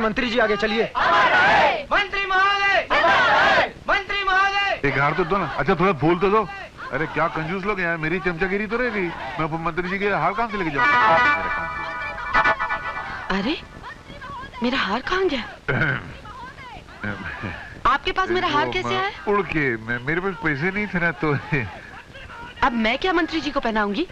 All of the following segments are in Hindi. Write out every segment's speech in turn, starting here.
मंत्री जी आगे चलिए। मंत्री महोदय, मंत्री महोदय। एक हार तो दो ना। अच्छा थोड़ा फूल तो दो। अरे क्या कंजूस लोग हैं, मेरी चमचागिरी तो रहेगी। मैं मंत्री जी के हार कहाँ से लेके जाऊंगा? अरे मेरा हार कहाँ गया? आपके पास मेरा हार कैसे आया? उड़ के। मेरे पास पैसे नहीं थे ना, तो अब मैं क्या मंत्री जी को पहनाऊंगी?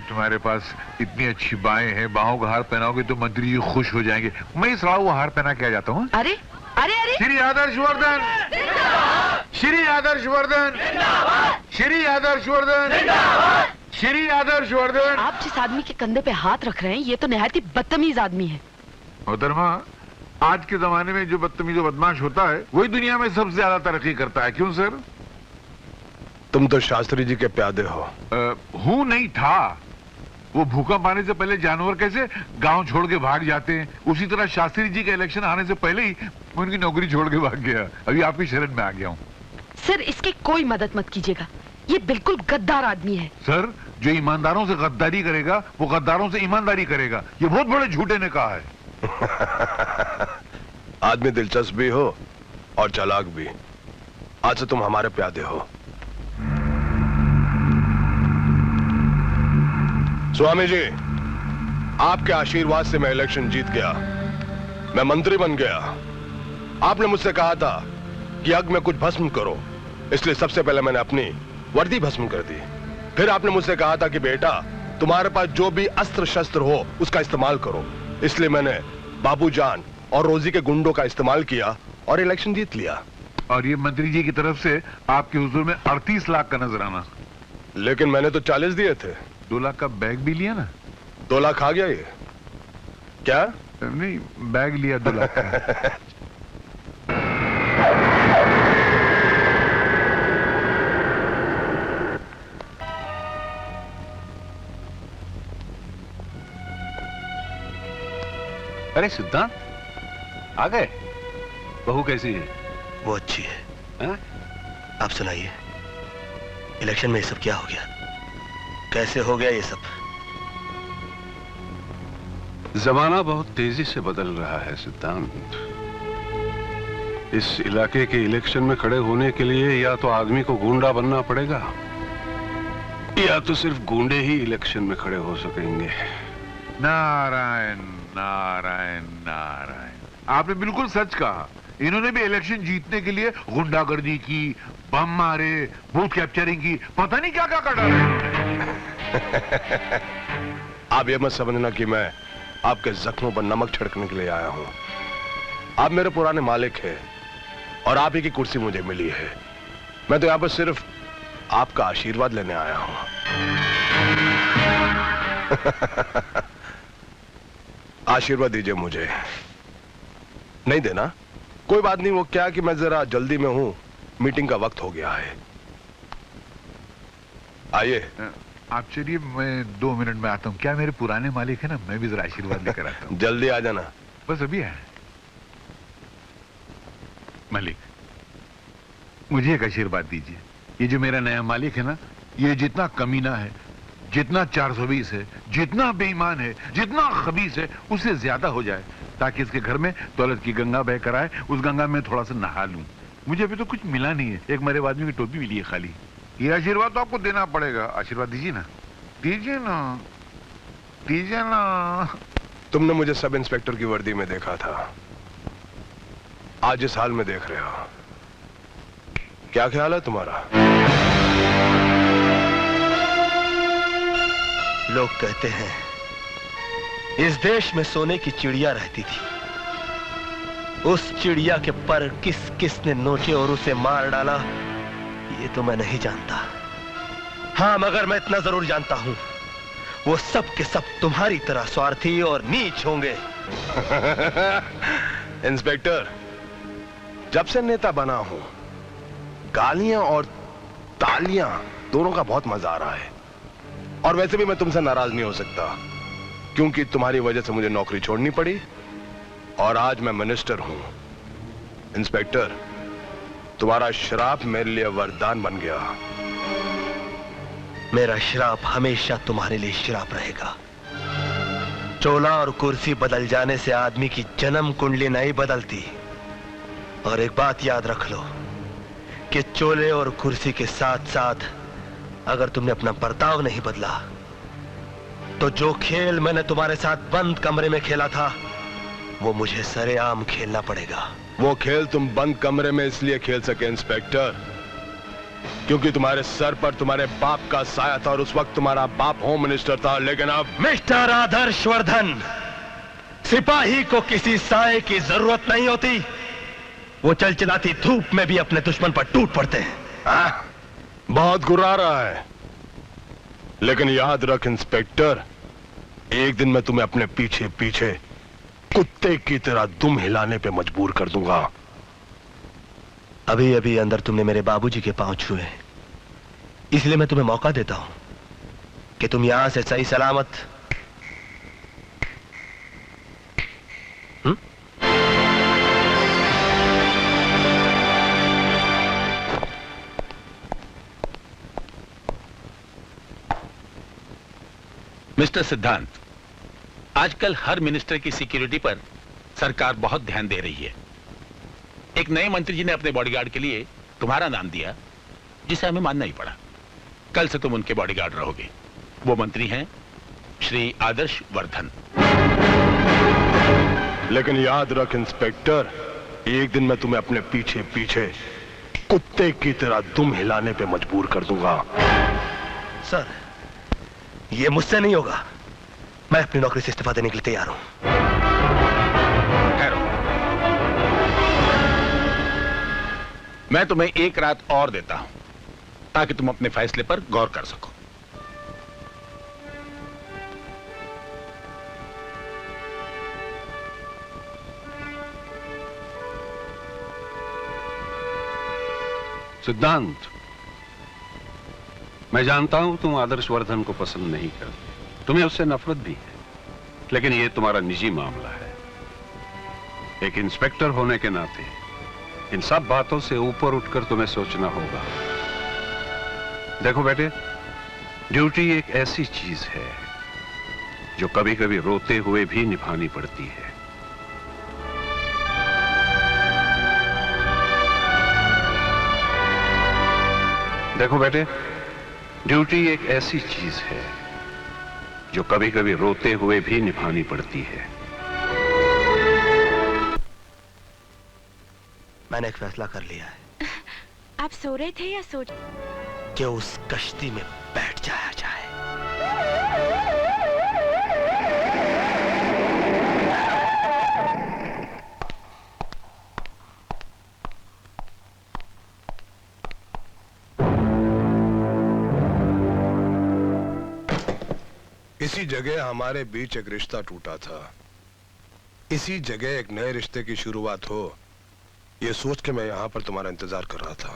तुम्हारे पास इतनी अच्छी बाहें हैं, बाहों का हार पहनाओगे तो मंत्री जी खुश हो जाएंगे। मैं सड़ा हुआ हार पहना के आ जाता हूँ। अरे अरे अरे, श्री आदर्शवर्धन, श्री आदर्शवर्धन, श्री आदर्शवर्धन, श्री आदर्शवर्धन। आप जिस आदमी के कंधे पे हाथ रख रहे हैं ये तो निहायत ही बदतमीज आदमी है। मोहतरमा, आज के जमाने में जो बदतमीज और बदमाश होता है वही दुनिया में सबसे ज्यादा तरक्की करता है। क्यों सर? तुम तो शास्त्री जी के प्यादे हो। हूं नहीं था। वो भूकंप आने से पहले जानवर कैसे गांव छोड़ के भाग जाते हैं, उसी तरह शास्त्री जी के इलेक्शन आने से पहले ही मैं उनकी नौकरी छोड़ के भाग गया। अभी आपकी शरण में आ गया हूँ। सर इसकी कोई मदद मत कीजिएगा, ये बिल्कुल गद्दार आदमी है। सर जो ईमानदारों से गद्दारी करेगा वो गद्दारों से ईमानदारी करेगा, ये बहुत बड़े झूठे ने कहा है। आदमी दिलचस्प भी हो और चालाक भी। आज से तुम हमारे प्यादे हो। स्वामी जी, आपके आशीर्वाद से मैं इलेक्शन जीत गया, मैं मंत्री बन गया। आपने मुझसे कहा था कि यज्ञ में कुछ भस्म करो, इसलिए सबसे पहले मैंने अपनी वर्दी भस्म कर दी। फिर आपने मुझसे कहा था कि बेटा तुम्हारे पास जो भी अस्त्र शस्त्र हो उसका इस्तेमाल करो, इसलिए मैंने बाबूजान और रोजी के गुंडों का इस्तेमाल किया और इलेक्शन जीत लिया। और ये मंत्री जी की तरफ से आपके हुजूर में 38 लाख का नजराना। लेकिन मैंने तो 40 दिए थे। 2 लाख का बैग भी लिया ना? 2 लाख आ गया ये क्या? नहीं, बैग लिया 2 लाख का। अरे सिद्धांत आ गए। बहू कैसी है? वो अच्छी है। हा? आप सुनाइए, इलेक्शन में ये सब क्या हो गया? कैसे हो गया ये सब? जमाना बहुत तेजी से बदल रहा है सिद्धांत। इस इलाके के इलेक्शन में खड़े होने के लिए या तो आदमी को गुंडा बनना पड़ेगा या तो सिर्फ गुंडे ही इलेक्शन में खड़े हो सकेंगे। नारायण नारायण नारायण, आपने बिल्कुल सच कहा। इन्होंने भी इलेक्शन जीतने के लिए गुंडागर्दी की, बम मारे, बूथ कैप्चरिंग की, पता नहीं क्या क्या कर डाला। आप ये मत समझना कि मैं आपके जख्मों पर नमक छिड़कने के लिए आया हूं। आप मेरे पुराने मालिक हैं और आप ही की कुर्सी मुझे मिली है। मैं तो यहां पर सिर्फ आपका आशीर्वाद लेने आया हूं। आशीर्वाद दीजिए मुझे। नहीं देना? कोई बात नहीं, वो क्या कि मैं जरा जल्दी में हूं, मीटिंग का वक्त हो गया है। आइए। आप चलिए, मैं 2 मिनट में आता हूँ। क्या मेरे पुराने मालिक है ना, मैं भी जरा आशीर्वाद लेकर आता हूँ। जल्दी आ जाना। बस अभी है। मालिक, मुझे एक आशीर्वाद दीजिए। ये जो मेरा नया मालिक है ना, ये जितना कमीना है, जितना 420 है, जितना बेईमान है, जितना खबीस है, उससे ज्यादा हो जाए, ताकि इसके घर में दौलत की गंगा बह कर आए, उस गंगा में थोड़ा सा नहा लूं। मुझे अभी तो कुछ मिला नहीं है, एक मरे आदमी की टोपी मिली है खाली। ये आशीर्वाद तो आपको देना पड़ेगा। आशीर्वाद दीजिए ना, दीजिए ना, दीजिए ना। तुमने मुझे सब इंस्पेक्टर की वर्दी में देखा था, आज इस हाल में देख रहे हो। क्या ख्याल है तुम्हारा? लोग कहते हैं इस देश में सोने की चिड़िया रहती थी। उस चिड़िया के पर किस किस ने नोचे और उसे मार डाला, ये तो मैं नहीं जानता। हाँ, मगर मैं इतना जरूर जानता हूं, वो सब के सब तुम्हारी तरह स्वार्थी और नीच होंगे। इंस्पेक्टर, जब से नेता बना हूं, गालियां और तालियां दोनों का बहुत मजा आ रहा है। और वैसे भी मैं तुमसे नाराज नहीं हो सकता, क्योंकि तुम्हारी वजह से मुझे नौकरी छोड़नी पड़ी और आज मैं मिनिस्टर हूं। इंस्पेक्टर, तुम्हारा श्राप मेरे लिए वरदान बन गया। मेरा श्राप हमेशा तुम्हारे लिए श्राप रहेगा। चोला और कुर्सी बदल जाने से आदमी की जन्म कुंडली नहीं बदलती। और एक बात याद रख लो कि चोले और कुर्सी के साथ साथ अगर तुमने अपना बर्ताव नहीं बदला तो जो खेल मैंने तुम्हारे साथ बंद कमरे में खेला था वो मुझे सरेआम खेलना पड़ेगा। वो खेल तुम बंद कमरे में इसलिए खेल सके इंस्पेक्टर क्योंकि तुम्हारे सर पर तुम्हारे बाप का साया था और उस वक्त तुम्हारा बाप होम मिनिस्टर था। लेकिन अब मिस्टर आदर्श वर्धन, सिपाही को किसी साए की जरूरत नहीं होती। वो चलचलाती धूप में भी अपने दुश्मन पर टूट पड़ते हैं। बहुत गुर्रा रहा है, लेकिन याद रख इंस्पेक्टर, एक दिन मैं तुम्हें अपने पीछे पीछे कुत्ते की तरह दुम हिलाने पे मजबूर कर दूंगा। अभी अभी अंदर तुमने मेरे बाबूजी के पांव छुए, इसलिए मैं तुम्हें मौका देता हूं कि तुम यहां से सही सलामत मिस्टर सिद्धांत, आजकल हर मिनिस्टर की सिक्योरिटी पर सरकार बहुत ध्यान दे रही है। एक नए मंत्री जी ने अपने बॉडीगार्ड के लिए तुम्हारा नाम दिया, जिसे हमें मानना ही पड़ा। कल से तुम उनके बॉडीगार्ड रहोगे। वो मंत्री हैं श्री आदर्श वर्धन। लेकिन याद रख इंस्पेक्टर, एक दिन मैं तुम्हें अपने पीछे पीछे कुत्ते की तरह दुम हिलाने पे मजबूर कर दूंगा। सर, ये मुझसे नहीं होगा। मैं अपनी नौकरी से इस्तीफा देने के लिए तैयार हूं। ठहरो, मैं तुम्हें एक रात और देता हूं ताकि तुम अपने फैसले पर गौर कर सको। सिद्धांत, मैं जानता हूं तुम आदर्श वर्धन को पसंद नहीं करते, तुम्हें उससे नफरत भी है, लेकिन यह तुम्हारा निजी मामला है। एक इंस्पेक्टर होने के नाते इन सब बातों से ऊपर उठकर तुम्हें सोचना होगा। देखो बेटे, ड्यूटी एक ऐसी चीज है जो कभी कभी रोते हुए भी निभानी पड़ती है। देखो बेटे, ड्यूटी एक ऐसी चीज है जो कभी कभी रोते हुए भी निभानी पड़ती है। मैंने एक फैसला कर लिया है। आप सो रहे थे या सो? कि उस कश्ती में बैठ जाया जाए। इसी जगह हमारे बीच एक रिश्ता टूटा था। इसी जगह एक नए रिश्ते की शुरुआत हो, यह सोच के मैं यहां पर तुम्हारा इंतजार कर रहा था।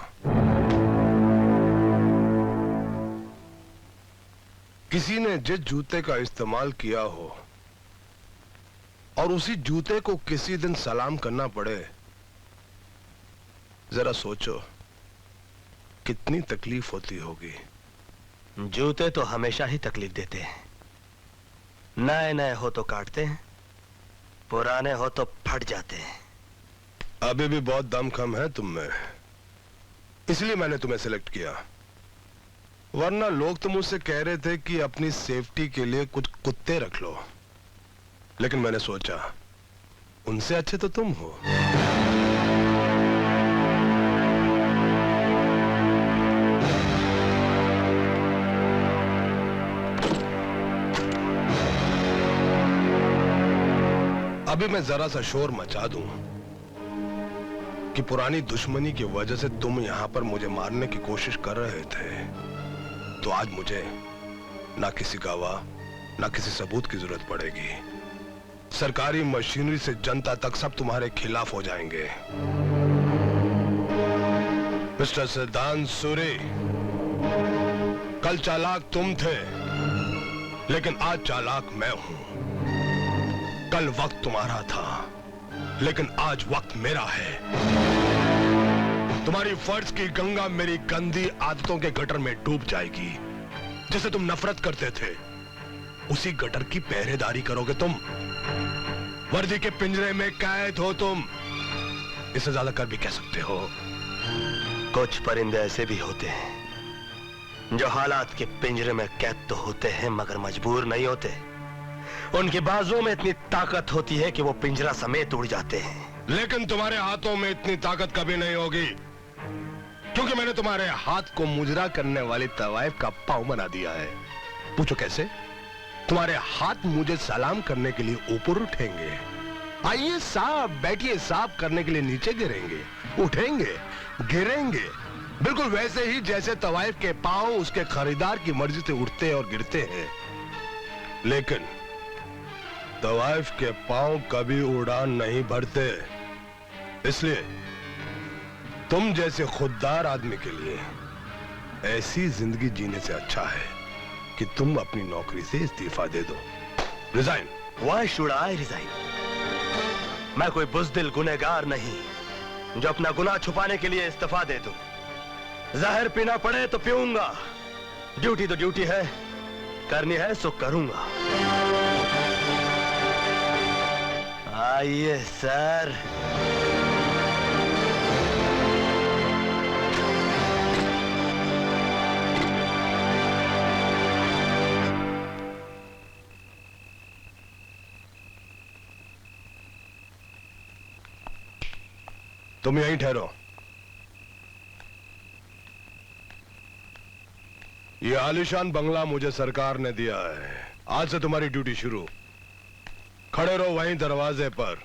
किसी ने जिस जूते का इस्तेमाल किया हो और उसी जूते को किसी दिन सलाम करना पड़े, जरा सोचो कितनी तकलीफ होती होगी। जूते तो हमेशा ही तकलीफ देते हैं। नए नए हो तो काटते हैं, पुराने हो तो फट जाते हैं। अभी भी बहुत दम कम है तुम में, इसलिए मैंने तुम्हें सिलेक्ट किया। वरना लोग तो मुझसे कह रहे थे कि अपनी सेफ्टी के लिए कुछ कुत्ते रख लो, लेकिन मैंने सोचा उनसे अच्छे तो तुम हो। अभी मैं जरा सा शोर मचा दूं कि पुरानी दुश्मनी की वजह से तुम यहां पर मुझे मारने की कोशिश कर रहे थे, तो आज मुझे ना किसी गवाह ना किसी सबूत की जरूरत पड़ेगी। सरकारी मशीनरी से जनता तक सब तुम्हारे खिलाफ हो जाएंगे। मिस्टर सिद्धांत सूरी, कल चालाक तुम थे, लेकिन आज चालाक मैं हूं। कल वक्त तुम्हारा था, लेकिन आज वक्त मेरा है। तुम्हारी फर्ज की गंगा मेरी गंदी आदतों के गटर में डूब जाएगी, जिसे तुम नफरत करते थे। उसी गटर की पहरेदारी करोगे तुम। वर्दी के पिंजरे में कैद हो तुम। इससे ज्यादा कर भी कह सकते हो। कुछ परिंदे ऐसे भी होते हैं जो हालात के पिंजरे में कैद तो होते हैं मगर मजबूर नहीं होते। उनकी बाजुओं में इतनी ताकत होती है कि वो पिंजरा समेत उड़ जाते हैं। लेकिन तुम्हारे हाथों में इतनी ताकत कभी नहीं होगी, क्योंकि मैंने तुम्हारे हाथ को मुजरा करने वाली तवाइफ का पांव बना दिया है। पूछो कैसे? तुम्हारे हाथ मुझे सलाम करने के लिए ऊपर उठेंगे। आइए साहब बैठिए साहब करने के लिए नीचे गिरेंगे, उठेंगे, गिरेंगे, बिल्कुल वैसे ही जैसे तवाइफ के पांव उसके खरीदार की मर्जी से उठते और गिरते हैं। लेकिन तवाइफ के पांव कभी उड़ान नहीं भरते। इसलिए तुम जैसे खुददार आदमी के लिए ऐसी जिंदगी जीने से अच्छा है कि तुम अपनी नौकरी से इस्तीफा दे दो। Resign. Why should I resign? मैं कोई बुज़दिल गुनहगार नहीं जो अपना गुनाह छुपाने के लिए इस्तीफा दे दूं। जहर पीना पड़े तो पीऊंगा। ड्यूटी तो ड्यूटी है, करनी है सो करूंगा। आइए सर। तुम यहीं ठहरो। ये आलीशान बंगला मुझे सरकार ने दिया है। आज से तुम्हारी ड्यूटी शुरू। खड़े रहो वहीं दरवाजे पर।